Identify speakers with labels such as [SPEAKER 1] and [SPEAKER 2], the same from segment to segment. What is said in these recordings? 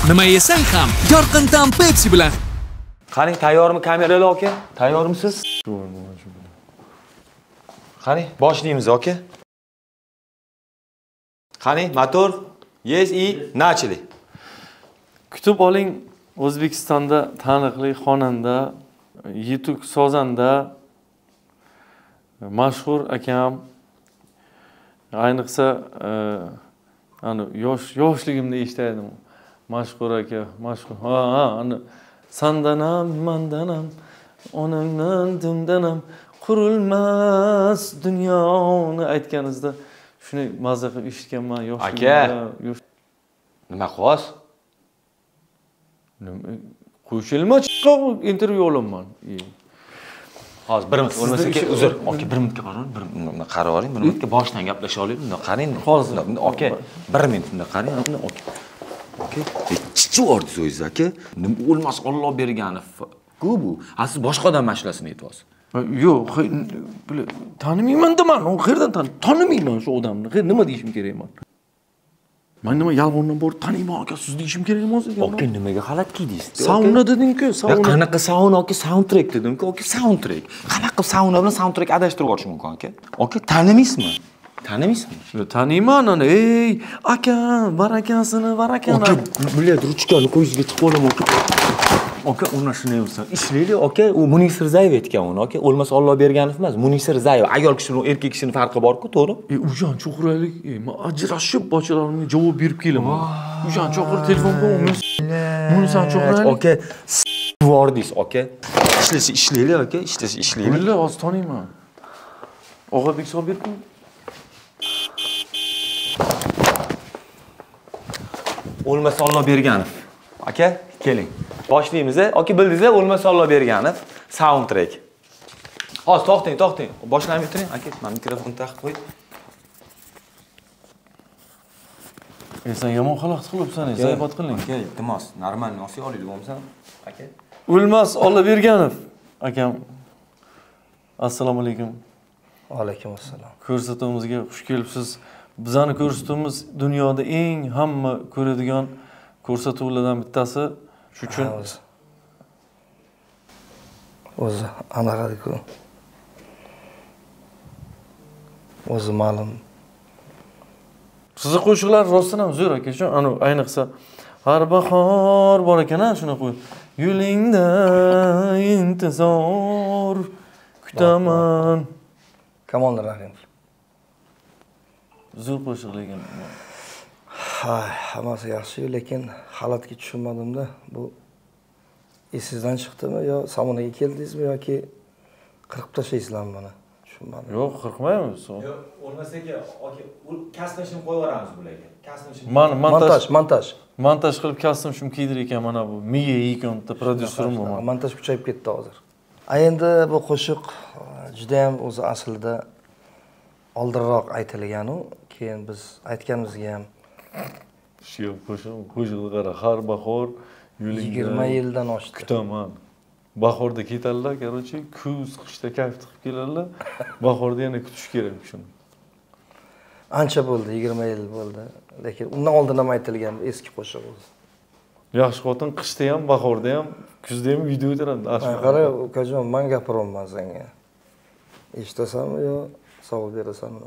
[SPEAKER 1] Nima yesang ham yorqin ta'm Pepsi bilan.
[SPEAKER 2] Qani, tayyormi kameralar aka? Tayyormisiz? Qani, boshlaymiz aka. Qani, motor. Yes и начали.
[SPEAKER 3] Kutib oling, O'zbekistonda taniqli xonanda, yetuk sozanda, mashhur akam, ayniqsa yoshligimda eshitdim. Mashhur aka, mashhur. Ana sandanam, mandanam, onamdan dumdanam, qurilmas dunyoni aytganingizda shuni mazza qilib eshitganman yoshligimda.
[SPEAKER 2] Nima xos?
[SPEAKER 3] Qo'shilma chiqib intervyu olaman.
[SPEAKER 2] Hozir bir minut bo'lmasa uzr. Aka 1 minutga qarang, 1 minutga qarab oling, 1 minutga boshdan gaplashib olaylik. Bunda qarang.
[SPEAKER 3] Hozir
[SPEAKER 2] aka 1 minut bunda qarang. Aka. Chichi ordiz aka. Nima o'lmas Alloh bergani. Ku bu. Siz boshqa odam mashulasini aytyapsiz.
[SPEAKER 3] Yo'q, tanimayman deman. U qayerdan tanimayman shu odamni. Nima deyishim kerak men? Men nima yolg'ondan borib taniyman aka, siz deyishim kerak emas ekan.
[SPEAKER 2] Aka nimaga xalat kiydingiz?
[SPEAKER 3] Sauna deding-ku, sauna.
[SPEAKER 2] Qanaqa sauna aka, soundtrack dedim-ku, aka soundtrack. Qanaqa sauna bilan soundtrack adashtirib olish mumkin aka? Aka tanimaysizmi? Tanimaysizmi?
[SPEAKER 3] Yo'q, taniyman ana. Ey, aka, barakasini, barakani.
[SPEAKER 2] Aka, bilet ruchkani qo'yishga chiqib olaman. Aka, uni shunday bo'lsa, ishlaylik aka, u Munisa Rizayev aytgan uni, aka, o'lmas Alloh berganov emas, Munisa Rizayev, ayol kishi bilan erkak kishining farqi bor-ku, to'g'ri? Ujon cho'qiraylik, men ajrashib bochalarimga javob berib kelaman. Ujon cho'qir telefon qo'yamiz. Munisani cho'qiraylik. Aka, vordingiz, aka. Ishlasa ishlaylik, aka, ishlasa ishlaylik.
[SPEAKER 3] Bulla hozir taniyman. Og'abek solib beribmi?
[SPEAKER 2] O'lmas Alloh berganov. Aka, keling. Boshlaymiz. Aka, bildingiz-a, o'lmas Alloh berganov soundtrack. Hozir to'xtang. Boshlamay turing. Aka, men mikrofonni taqib qo'y.
[SPEAKER 3] Sen yomon xalaqit qilibsan, zaybat qiling.
[SPEAKER 2] Aka, iltimos, normalniy osiy olaylik bo'lmasa, aka.
[SPEAKER 3] O'lmas Alloh berganov. Akam. Assalomu alaykum.
[SPEAKER 4] Va alaykum assalom.
[SPEAKER 3] Ko'rsatuvimizga xush kelibsiz. Bizani ko'rsatuvimiz dunyoda eng hamma ko'radigan ko'rsatuvlardan bittasi. Shu uchun
[SPEAKER 4] o'zi anaqadiku. O'zi ma'lum.
[SPEAKER 3] Sizni qo'shiqlar rostdan ham zo'r aka, shu ana ayniqsa har bahor bor ekan-a, shuni qo'y. Yo'lingda intizor kutaman.
[SPEAKER 4] Kamol Rahimov.
[SPEAKER 3] Zo'r qo'shiq lekin.
[SPEAKER 4] Hammasi yaxshi, lekin holatga tushunmadim-da. Bu esingizdan chiqdimi yo samonaga keldingizmi yoki qirqib tashlaysizlarmi buni? Tushunmadim.
[SPEAKER 3] Yo'q, qirqmaymiz.
[SPEAKER 2] Yo'q, o'lmasa aka, kasnishni qo'yib yuboramiz bularga. Kasnishni.
[SPEAKER 3] Montaj qilib kasnishim kiydir ekan mana bu. Miya Yekonda prodyuserim bo'man.
[SPEAKER 4] Montaj kuchayib ketdi hozir. Endi bu qo'shiq juda ham o'zi aslida oldinroq aytilgan-u, keyin biz aytganimizga ham
[SPEAKER 3] shu qo'shiqni qara, har bahor yo'lingda
[SPEAKER 4] 20 yildan oshdi.
[SPEAKER 3] Kutaman. Bahorda ketadilar, короче, kuz, qishda kayf qilib keladilar. Bahorda yana kutish kerak shuni.
[SPEAKER 4] Ancha bo'ldi, 20 yil bo'ldi. Lekin undan oldin ham aytilgan eski qo'shiq o'zi.
[SPEAKER 3] Yaxshi xotin qishda ham, bahorda ham, kuzda ham video o'tiradi.
[SPEAKER 4] Qara, ukajon, men gapiryapman senga. Eshitasanmi yo savol berasanmi?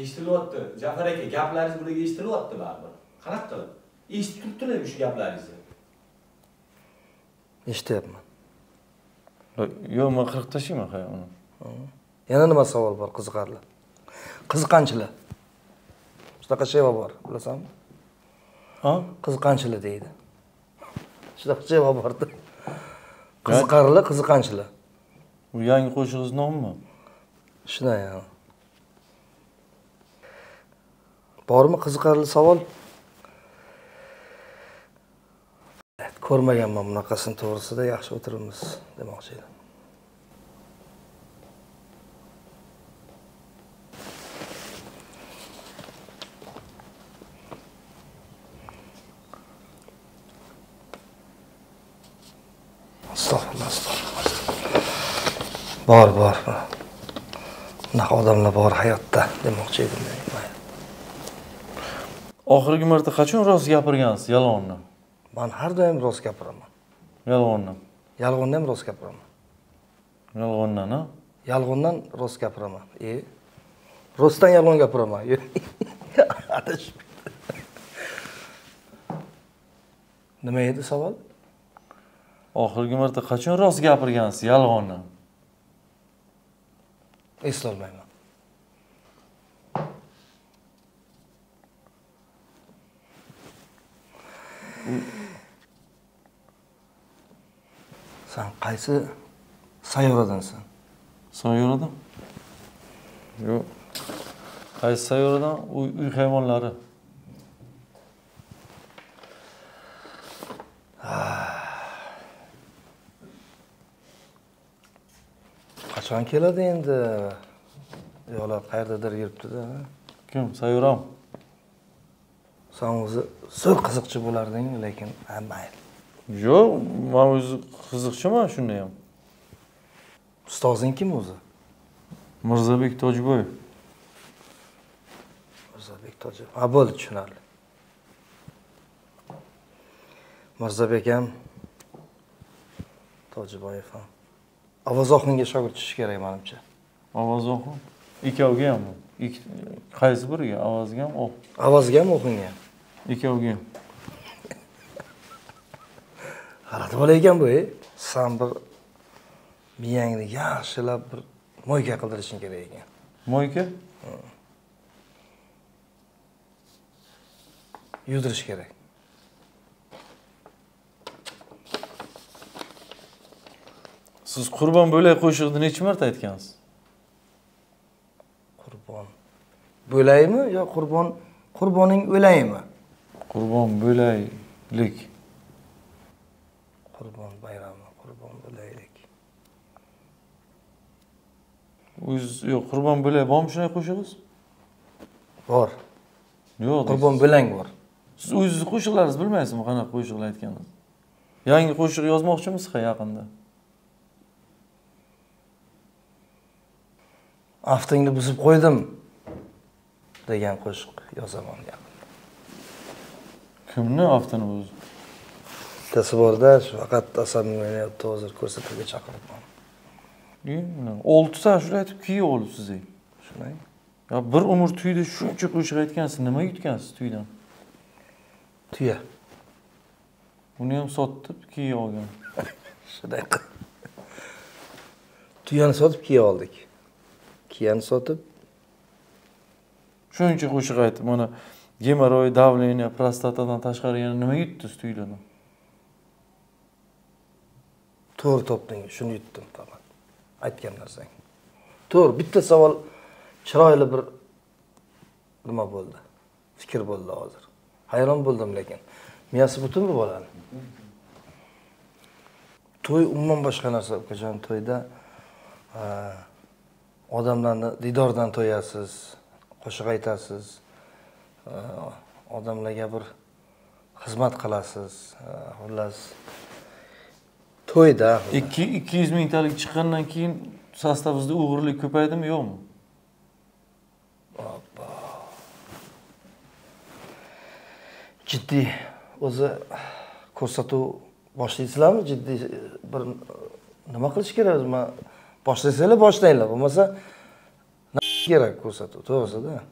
[SPEAKER 2] Eshitilyapti. Jafar aka, gaplaringiz bularga eshitilyapti baribir. Qanaqa qilib? Eshitib turibdilar shu gaplaringizni.
[SPEAKER 4] Eshityapman.
[SPEAKER 3] Yo'q, men qirq tashlayman qo'ya uni.
[SPEAKER 4] Yana nima savol bor, qiziqarli? Qiziqanchilar. Shunaqa sheva bor, bilasanmi? Qiziqanchilar deydi. Shunaqa sheva bor-da. Qiziqarli, qiziqanchilar.
[SPEAKER 3] Bu yangi qo'shig'ingiz nomimi?
[SPEAKER 4] Shunday ham. Bormi qiziqarli savol? Ko'rmaganman bunaqasini to'g'risida, yaxshi o'tiribmiz demoqchi edim. Bor. Bunaqa odamlar bor hayotda demoqchi edim.
[SPEAKER 3] Oxirgi marta qachon rost gapirgansiz yolg'onni?
[SPEAKER 4] Men har doim rost gapiraman.
[SPEAKER 3] Yolg'onni.
[SPEAKER 4] Yolg'onni ham rost gapiraman.
[SPEAKER 3] Yolg'ondan, ha?
[SPEAKER 4] Yolg'ondan rost gapiraman. Rostdan yolg'on gapiraman. Adashib. Nima edi savol?
[SPEAKER 3] Oxirgi marta qachon rost gapirgansiz yolg'onni?
[SPEAKER 4] Eslolmayman. Sen qaysi sayyoradansan?
[SPEAKER 3] Sayyoradan? Yo'q. Qaysi sayyoradan? Uy hayvonlari.
[SPEAKER 4] Qachon keladi endi? Yo'qlar qayerdadir yuribdi-da.
[SPEAKER 3] Kim? Sayyoram?
[SPEAKER 4] Sen o'zi zo'r qiziqchi bo'larding, lekin mayli.
[SPEAKER 3] Yo'q, men o'zi qiziqchiman shunda ham.
[SPEAKER 4] Ustozing kim o'zi?
[SPEAKER 3] Mirzabek Tojiboyev.
[SPEAKER 4] Mirzabek Tojiboyev. Ha, bo'ldi, tushunarli. Mirzabek ham Tojiboyev ham. Ovozoxinga shogird tuzish kerak menimcha.
[SPEAKER 3] Ovozoxin? Ikkovga ham. Qaysi biriga? Ovozga ham, o'q.
[SPEAKER 4] Ovozga ham, o'qinga ham.
[SPEAKER 3] Ikkovga.
[SPEAKER 4] G'alati bola ekan bu, Sen bir miyangni yaxshilab bir moyka qildirishing kerak ekan.
[SPEAKER 3] Moyka?
[SPEAKER 4] Yudirish kerak.
[SPEAKER 3] Siz Qurbon bo'lay qo'shig'ini necha marta aytgansiz?
[SPEAKER 4] Qurbon bo'laymi yo qurboning o'laymi?
[SPEAKER 3] Qurbon bo'laylik.
[SPEAKER 4] Qurbon bayrami, qurbon bo'laylik.
[SPEAKER 3] O'z yo'q, Qurbon bo'lay bormi shunday qo'shig'ingiz?
[SPEAKER 4] Bor.
[SPEAKER 3] Yo'q.
[SPEAKER 4] Qurbon bo'lang bor.
[SPEAKER 3] Siz o'zingizni qo'shiqlaringizni bilmaysizmi, qanaqa qo'shiqlar aytganingizni? Yangi qo'shiq yozmoqchimisiz yaqinda?
[SPEAKER 4] Aftingni buzib qo'ydim degan qo'shiq yozaman yaqinda.
[SPEAKER 3] Kimni aftini buzdi?
[SPEAKER 4] Bittasi bor-da, shu faqat asabni o'ynayapti, hozir ko'rsatuvga chaqiribman.
[SPEAKER 3] 6 ta shunday aytib kuyib olibsiz.
[SPEAKER 4] Shunday.
[SPEAKER 3] Ya bir umr tuyda shuncha qo'shiq aytgansiz, nima yutgansiz tuydan?
[SPEAKER 4] Tuya.
[SPEAKER 3] Uni ham sotib kiyib olgan.
[SPEAKER 4] Shunday. Tuyani sotib kiyib oldik. Kiyani sotib
[SPEAKER 3] Shuncha qo'shiq aytib, mana gemoroy, davleniya, prostatadan tashqari yana nima yutdingiz tuydan?
[SPEAKER 4] to'g'ri topding, shuni yutdim faqat. Aytgan narsang. To'g'ri, bitta savol chiroyli bir nima bo'ldi? Fikr bo'ldi hozir. Hayron bo'ldim lekin. Miyasi butunmi bo'ladi? To'y umuman boshqa narsa, ukajon. To'yda odamlarni didordan to'yasiz, qo'shiq aytasiz, odamlarga bir xizmat qilasiz, xullas. To'yda
[SPEAKER 3] 200 mingtalik chiqqandan keyin sostavingizda o'g'irlik ko'paydimi, yo'qmi?
[SPEAKER 4] Jiddiy o'zi ko'rsatuv boshlaysizlarmi? Jiddiy bir nima qilish kerak? Men boshlasanglar boshlanglar, bo'lmasa kerak ko'rsatuv, to'g'risida.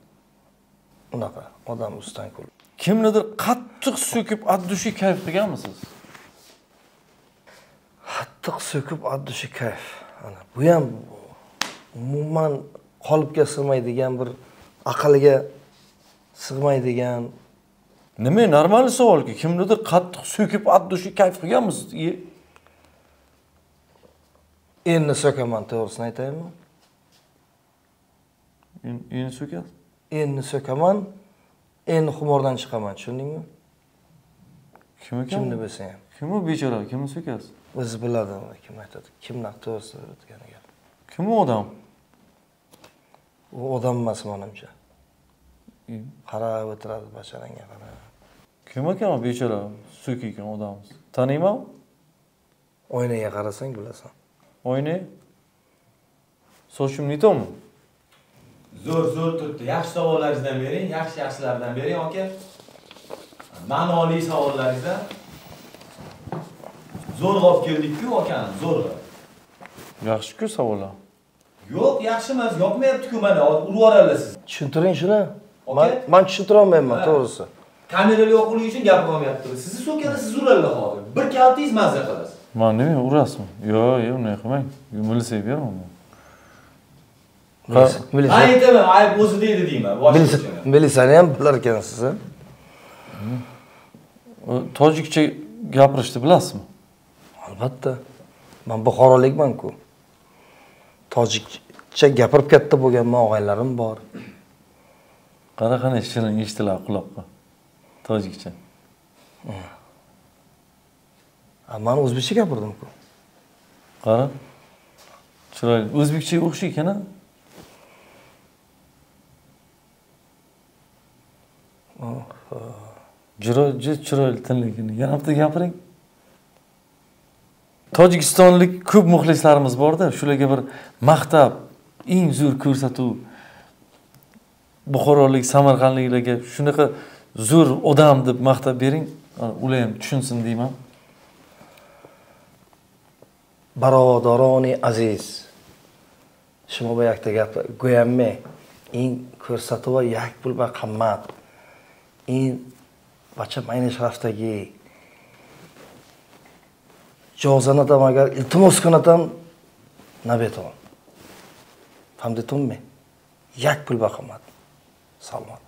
[SPEAKER 4] Unaqa odam ustidan kulib.
[SPEAKER 3] Kimnidir qattiq so'kib addushi kayf qilganmisiz?
[SPEAKER 4] Qattiq so'kib addushi kayf. Ana bu ham umuman qolibga sig'maydigan bir aqlga sig'maydigan.
[SPEAKER 3] Nima normal savol-ku, kimnidir qattiq so'kib addushi kayf qilganmisiz?
[SPEAKER 4] Endi so'kaman, to'g'risini aytaymi?
[SPEAKER 3] Endi so'kasiz?
[SPEAKER 4] Endi so'kaman, endi xumordan chiqaman, tushundingmi?
[SPEAKER 3] Kim ekan?
[SPEAKER 4] Kimni bilsang ham.
[SPEAKER 3] Kim u bechora? Kimni so'kasiz?
[SPEAKER 4] O'zi biladi, kim aytadi. Kimni to'g'risida o'tgan gap.
[SPEAKER 3] Kim u odam?
[SPEAKER 4] U odam emas menimcha. Qarab o'tiradi basharanga qarab.
[SPEAKER 3] Kim ekan o bechora so'kiygan odamimiz? Taniymanmi?
[SPEAKER 4] Oynaga qarasang bilasan.
[SPEAKER 3] Oyna? Sochim neto'mi?
[SPEAKER 2] Zo'r turibdi. Yaxshi savollaringizdan bering, yaxshilardan bering, aka. ma'noli savollaringizdan zo'rg'a olib keldik-ku akani, zo'rg'a.
[SPEAKER 3] Yaxshi-ku savollar.
[SPEAKER 2] Yo'q, yaxshi emas, yoqmayapti-ku mana, urib yuborasiz.
[SPEAKER 4] Tushuntiring shuni.
[SPEAKER 2] Okay.
[SPEAKER 4] Men tushuntira olmayman, to'g'risi.
[SPEAKER 2] Kameralar yo'qligi uchun gapirmayapti. Sizni so'kadi, siz urarlar hozir. Bir kaltingiz mazza qilasiz.
[SPEAKER 3] Men nima urasizmi? Yo'q, unday qilmang. Militsiyaga bermayman.
[SPEAKER 4] Militsiya.
[SPEAKER 2] Men aytaman, ayb o'zida edi deyman.
[SPEAKER 4] Militsiyani ham bilar ekansiz, a?
[SPEAKER 3] Tojikcha gapirishni bilasizmi?
[SPEAKER 4] Albatta. Men buxorolikman-ku. Tojikcha gapirib katta bo'lganman, og'aylarim bor.
[SPEAKER 3] Qanaqa shirin eshitilar quloqqa. Tojikcha.
[SPEAKER 4] Men o'zbekcha gapirdim-ku.
[SPEAKER 3] Qara. Chiroyli. O'zbekchaga o'xshaydi ekan-a? Chiroyli tinligini. Yana bitta gapiring. Tojikistonlik ko'p muxlislarimiz bor-da, shularga bir maqtab, eng zo'r ko'rsatuv buxorolik, samarqandliklarga shunaqa zo'r odam deb maqtab bering, ular ham tushunsin deyman.
[SPEAKER 4] Barodaroni aziz. Shuma bu yakta gap go'yammi? Eng ko'rsatuv yak pul va qimmat. Eng bacha mayne sharafdagi Jozanadan agar iltimos qilsam nabeton. Hamdetummi? Yak pul va qimmat. Salmon.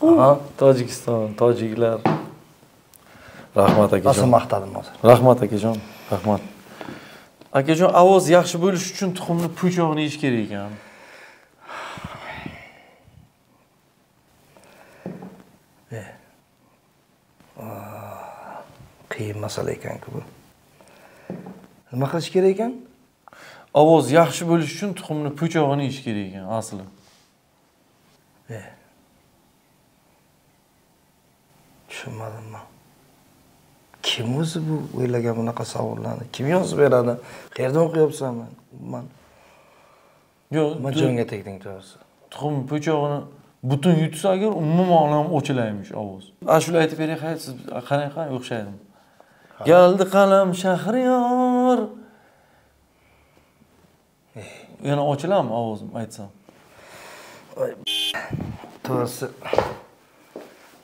[SPEAKER 3] Aha, Tojikiston, tojiklar. Rahmat akajon.
[SPEAKER 4] Asl maqtadim hozir.
[SPEAKER 3] Rahmat akajon, rahmat. Akajon, ovoz yaxshi bo'lish uchun tuxumni po'chog'ini yeyish kerak ekan.
[SPEAKER 4] Qiyin masala ekan-ku bu. Nima qilish kerak ekan?
[SPEAKER 3] Ovoz yaxshi bo'lish uchun tuxumni po'chog'ini yeyish kerak ekan, asli.
[SPEAKER 4] Tushunmadim men. Kim o'zi bu o'ylagan bunaqa savollarni? Kim yozib beradi? Qayerdan o'qiyapsan men?
[SPEAKER 3] Yo'q,
[SPEAKER 4] men jonga tegding to'g'risi.
[SPEAKER 3] Tuxum po'chog'ini butun yutsa agar umuman ham o'chilaymish ovoz. Ashula aytib beray, siz qanaqa o'xshaydi? Geldi qalam Shahriyor. Yana ochilammi ovozim aytsam?
[SPEAKER 4] To'g'risi.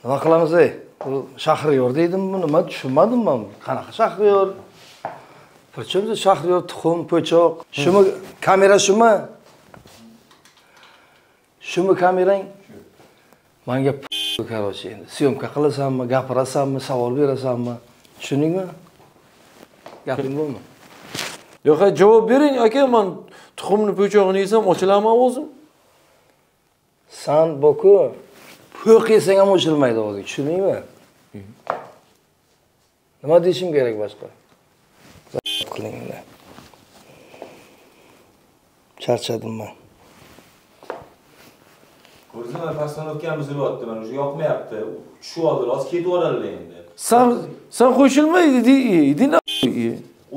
[SPEAKER 4] Nima qilamiz ey? Bu Shahriyor deydimmi? Nima tushunmadim men. Qanaqa Shahriyor? Prичем Shahriyor tuxum, po'choq. Shumi kamera shumi? Shumi kamerang? Menga короче endi syomka qilasanmi, gapirasanmi, savol berasanmi? Tushundingmi? Gaping bormi?
[SPEAKER 3] Yo'q, javob bering aka, men tuxumni po'chog'ini yesam ochiladimi ovozim?
[SPEAKER 4] San boku po'q yesang ham o'chilmaydi ovozing, tushundingmi? Nima deyishim kerak boshqa? Qilinglar. Charchadim men.
[SPEAKER 2] Ko'zimga postanovkam buzilyapti, mana shu yoqmayapti. Tushib oldi, hozir ketib yuboradilar endi.
[SPEAKER 3] Sen qo'shilmaydi deydi.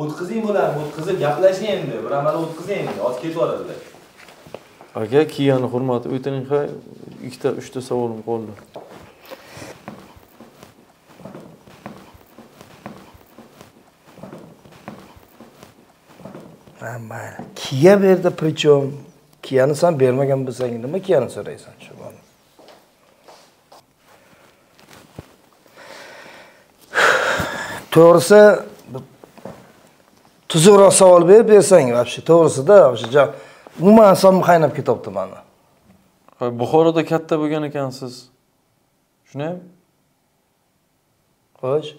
[SPEAKER 2] O'tkazing bularni, o'tkazib gaplashing endi. Bir amal o'tkazing endi, hozir ketib yuboradilar.
[SPEAKER 3] Aka, kiyani hurmati o'tining, ikkita, uchta savolim qoldi.
[SPEAKER 4] Mayli. Kiya berdi причем? Kiyani sen bermagan bo'lsang, nima kiyani so'raysan shu bani? To'g'risi tuzukroq savol bersang, вообще to'g'risida, вообще umuman hisobim qaynab ketibdi meni.
[SPEAKER 3] Buxoroda katta bo'lgan ekansiz. Shunday?
[SPEAKER 4] Xo'sh.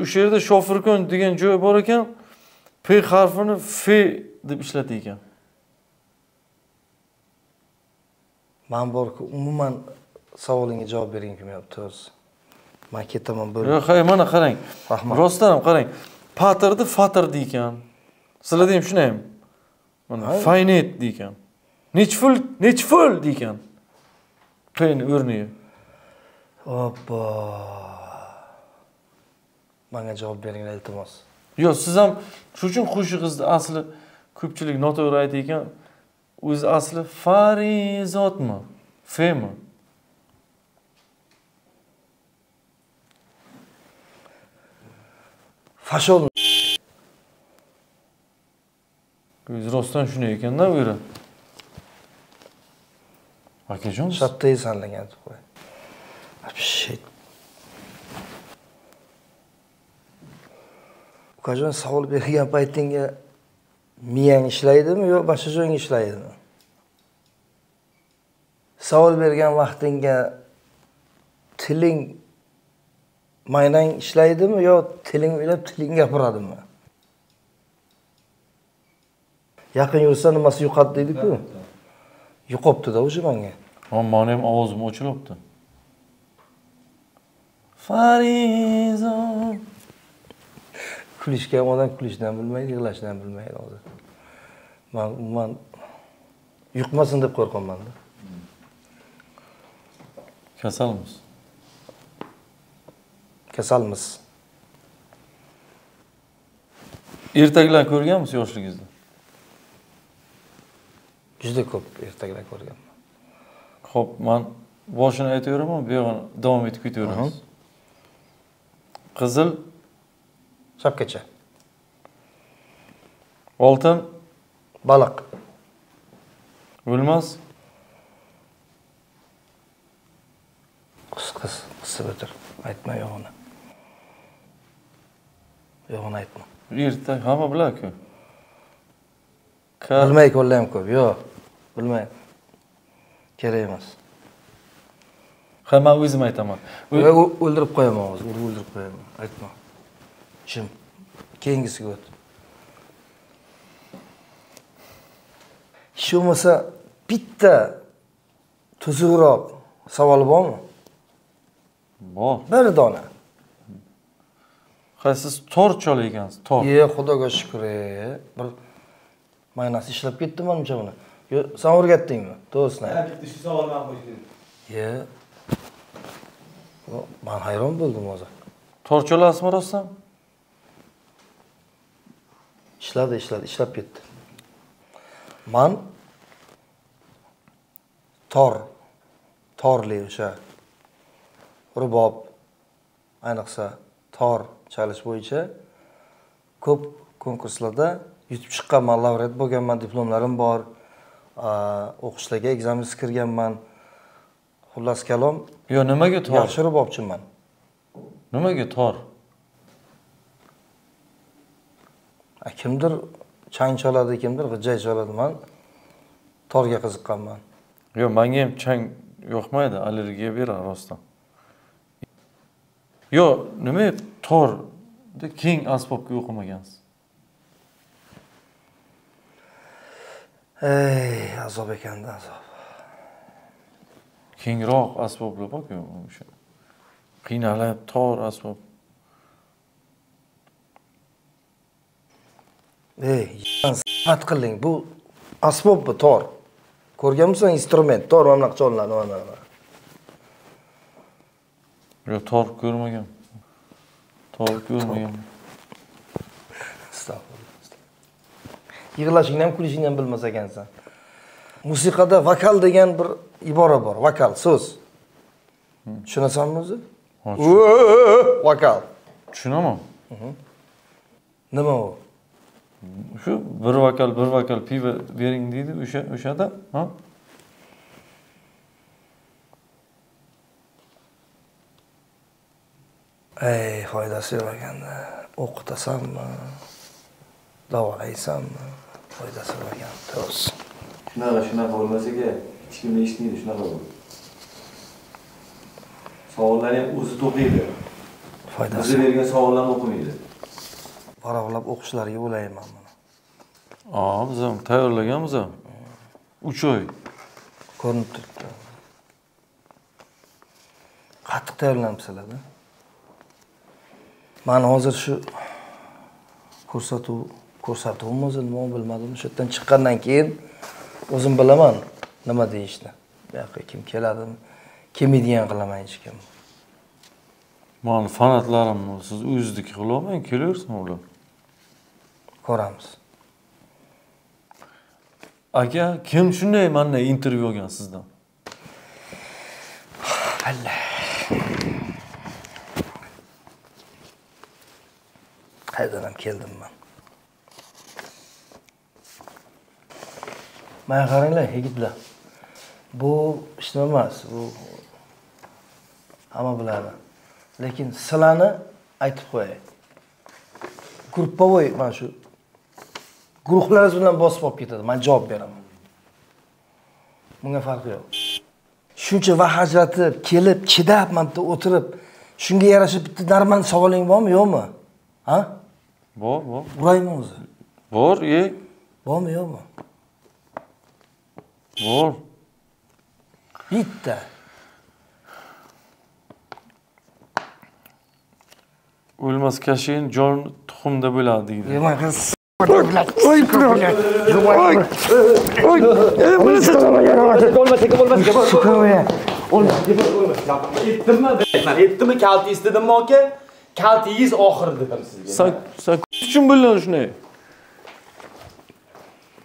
[SPEAKER 3] O'sha yerda Shofirkon degan joy bor ekan, P harfini F deb ishlatar ekan.
[SPEAKER 4] Men borku umuman savolingga javob bergim kelmayapti to'g'risi. Men ketaman bo'lib.
[SPEAKER 3] Yo'q, mana qarang. Rostdan ham qarang. Patirni fatr deykan. Sizlarda ham shunaymi? Mana faynet deykan. Nechful deykan. Pen o'rniga.
[SPEAKER 4] Hoppa. Menga javob beringlar iltimos.
[SPEAKER 3] Yo'q, siz ham shu uchun qo'shig'ingizni asli ko'pchilik noto'g'ri aytadi ekan. O'zi asli Farizotmi? Fmi?
[SPEAKER 4] Pashol.
[SPEAKER 3] Biz rostdan shunday ekanda bu yerda. Akajon,
[SPEAKER 4] Shattay sanlagan qo'y. Shit. Ukajon savol bergan paytingga miyang ishlaydimi yo boshqa joying ishlaydimi? Savol bergan vaqtingga tiling maynang ishlaydimi yo tiling o'ylab tiling gapiradimi? Yaqin yursa nimasi yo'qotdi deydi-ku. Yo'qopti-da o'sha menga.
[SPEAKER 3] Meni ham ovozim o'chiribdi. Farizon.
[SPEAKER 4] Kulishga odam kulishdan bilmaydi, yig'lashdan bilmaydi hozir. Men yuqmasin deb qo'rqaman-da.
[SPEAKER 3] Kasalmiz.
[SPEAKER 4] Kasalmiz.
[SPEAKER 3] Ertaklar ko'rganmisiz yoshligingizda?
[SPEAKER 4] Juda ko'p ertaklar ko'rganman.
[SPEAKER 3] Xo'p, men boshini aytaveraman, bu yog'ini davom etib ketaveramiz. Qizil,
[SPEAKER 4] Shapkacha.
[SPEAKER 3] oltin,
[SPEAKER 4] Baliq.
[SPEAKER 3] o'lmas,
[SPEAKER 4] Qisib o'tir. Aytma yo'g'ini. Yo'g'ini aytma.
[SPEAKER 3] ertak, hamma biladi-ku.
[SPEAKER 4] Bilmay ko'rlar ham ko'p. Yo'q, bilmay. Kerak emas.
[SPEAKER 3] Ha, men o'zim aytaman.
[SPEAKER 4] O'ldirib qo'yaman hozir, o'ldirib qo'yaman. Aytma. Jim. Keyingisiga o't. Hech bo'lmasa bitta tuzukroq savol bormi?
[SPEAKER 3] Bor.
[SPEAKER 4] Bir dona.
[SPEAKER 3] Ha, siz tor cholar ekansiz, tor.
[SPEAKER 4] Xudoga shukr. Bir maynasi ishlab ketdi menimcha buni. Yo, sen o'rgatdingmi? To'g'risini ayt.
[SPEAKER 2] Bitta shu savolni qo'yishdi.
[SPEAKER 4] Men hayron bo'ldim hozir.
[SPEAKER 3] Tor cholasizmi rostdan?
[SPEAKER 4] Ishlab ketdi. Men torli o'sha rubob, ayniqsa tor chalish bo'yicha ko'p konkurslarda yutib chiqqanman, laureat bo'lganman, diplomlarim bor. O'qishlarga ekzaminsiz kirganman. Xullas kalom.
[SPEAKER 3] Yo, nimaga tor?
[SPEAKER 4] Yaxshi rubobchiman.
[SPEAKER 3] Nimaga tor?
[SPEAKER 4] Kimdir chang chaladi, kimdir g'ijjay chaladi. Men torga qiziqqanman.
[SPEAKER 3] Yo, menga ham chang yoqmaydi, allergiya beradi rostdan. Yo, nima tor? Keng asbobga o'qimagansiz.
[SPEAKER 4] Azob ekanda, azob.
[SPEAKER 3] Kengroq asboblar bor-ku, o'sha. Qiynalib tor asbob.
[SPEAKER 4] Sihat qiling. Bu asbob bu tor. Ko'rganmisan instrument, tor mana bunaqa cholinadi, mana.
[SPEAKER 3] Yo, tor ko'rmagan.
[SPEAKER 4] Astagfirullah. Yig'lashingni ham kulishingni ham bilmas ekansan. Musiqada vokal degan bir ibora bor, vokal, so'z. Tushunasanmi o'zi? Vokal.
[SPEAKER 3] Tushunaman.
[SPEAKER 4] Nima u?
[SPEAKER 3] Shu bir vokal pivo bering deydi o'shada, ha?
[SPEAKER 4] Foydasi yo'q ekanda. O'qitasanmi? Davolaysanmi? Foydasi yo'q ekan. To'g'ri.
[SPEAKER 2] Shunaqa bo'lmasa-ki, hech kimni eshitmaydi, shunaqa bo'ladi. Savollarni ham o'zi to'qiydi.
[SPEAKER 4] Foydasi.
[SPEAKER 2] O'zi bergan savollarni o'qimaydi.
[SPEAKER 4] Varaqlab o'qishlariga o'layman buni.
[SPEAKER 3] Biz ham tayyorlaganmiz ham. 3 oy.
[SPEAKER 4] Ko'rinib turibdi. Qattiq tayyorlanibsizlar-da. Men hozir shu ko'rsatuvim o'zi nima bilmadim. Shu yerdan chiqqandan keyin o'zim bilaman nima deyishni. Bu yoqqa kim keladimi, komediyan qilaman hech kim.
[SPEAKER 3] Men fanatlarim siz o'zizniki qilolmang, kelaversin ular.
[SPEAKER 4] Ko'ramiz.
[SPEAKER 3] Aka, kim shunday mendan intervyu olgan sizdan?
[SPEAKER 4] Qaydan ham keldim men. Mana qaranglar, yigitlar. Bu ishni emas, bu hamma biladi. Lekin sizlarni aytib qo'yay. Gruppovoy mana shu guruhlaringiz bilan bosib olib ketadi. Men javob beraman. Bunga farqi yo'q. Shuncha vaqt ajratib, kelib, chidab, mana bu o'tirib, shunga yarasha bitta normal savoling bormi, yo'qmi? Ha?
[SPEAKER 3] Bor.
[SPEAKER 4] Uraymi o'zi?
[SPEAKER 3] Bor,
[SPEAKER 4] Bormi, yo'qmi?
[SPEAKER 3] Bor.
[SPEAKER 4] Bitta.
[SPEAKER 3] O'lmas kashin jon tuxumda bo'ladi deydi.
[SPEAKER 4] Yomon qiz. Oy,
[SPEAKER 2] Aytdimmi, kalti istedimmi aka? Kaltingiz oxiri dedim sizga.
[SPEAKER 3] Sen uchun bilan shunday.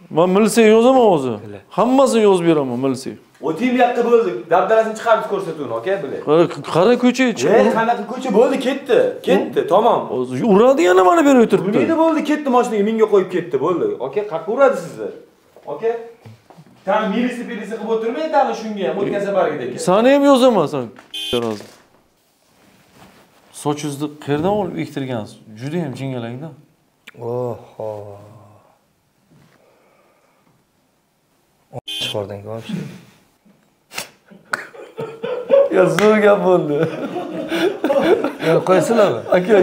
[SPEAKER 3] Men milsiya yozaman o'zi. Hammasini yozib beraman milsiya.
[SPEAKER 2] O'ting bu yoqqa bo'ldi. Dabdalasini chiqarib ko'rsatuvni, aka, bilay.
[SPEAKER 3] Qara ko'cha-chi.
[SPEAKER 2] Qanaqa ko'cha bo'ldi, ketdi, tamom.
[SPEAKER 3] Uradi yana mana berib o'tiribdi.
[SPEAKER 2] Nima bo'ldi, ketdi mashinaga minga qo'yib ketdi, bo'ldi. Aka, qayerga uradi sizni? Aka, tan milisi qilib o'tirmay, tag'in shunga ham o'tgan safargidek.
[SPEAKER 3] Sani ham yozaman sen. Rozi. Sochingizni qayerdan olib ektirgansiz? Juda ham jingalakda.
[SPEAKER 4] Oho. Chiqarding вообще.
[SPEAKER 3] Ya zo'r gap bo'ldi.
[SPEAKER 4] Yana qo'yasizlarmi?
[SPEAKER 3] Aka